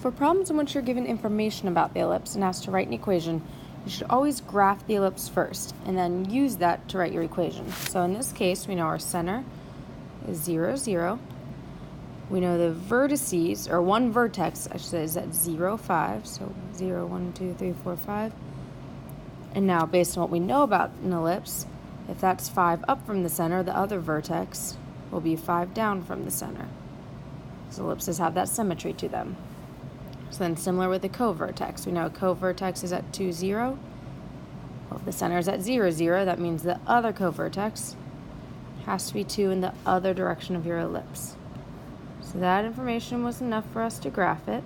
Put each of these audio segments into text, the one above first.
For problems in which you're given information about the ellipse and asked to write an equation, you should always graph the ellipse first and then use that to write your equation. So in this case, we know our center is 0, 0. We know the vertices, or one vertex, I should say, is at 0, 5. So 0, 1, 2, 3, 4, 5. And now, based on what we know about an ellipse, if that's 5 up from the center, the other vertex will be 5 down from the center. So ellipses have that symmetry to them. So then similar with the co-vertex. We know a co-vertex is at 2, 0. Well, if the center is at 0, 0, that means the other co-vertex has to be 2 in the other direction of your ellipse. So that information was enough for us to graph it.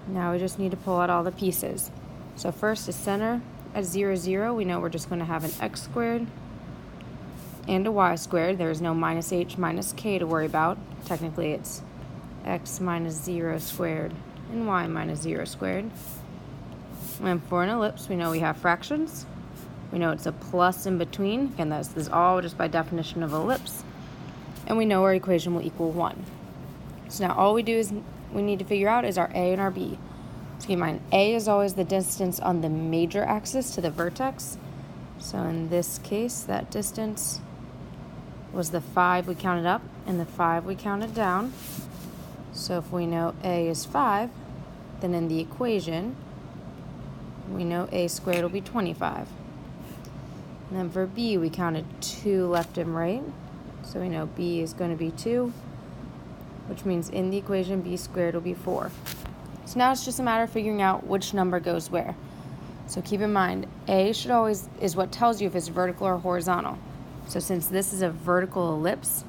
Now we just need to pull out all the pieces. So first, the center at 0, 0, we know we're just going to have an x squared and a y squared. There is no minus h minus k to worry about. Technically, it's x minus 0 squared and y minus 0 squared. And for an ellipse, we know we have fractions. We know it's a plus in between. Again, this is all just by definition of ellipse. And we know our equation will equal 1. So now all we need to figure out is our a and our b. So keep in mind, a is always the distance on the major axis to the vertex. So in this case, that distance was the 5 we counted up and the 5 we counted down. So if we know a is 5, then in the equation, we know a squared will be 25. And then for b, we counted 2 left and right. So we know b is going to be 2, which means in the equation, b squared will be 4. So now it's just a matter of figuring out which number goes where. So keep in mind, a should always is what tells you if it's vertical or horizontal. So since this is a vertical ellipse,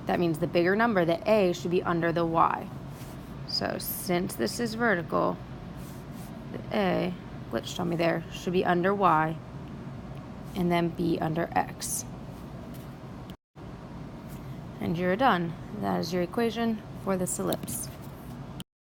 that means the bigger number, the a, should be under the y. So since this is vertical, the a, glitched on me there, should be under y, and then b under x. And you're done. That is your equation for this ellipse.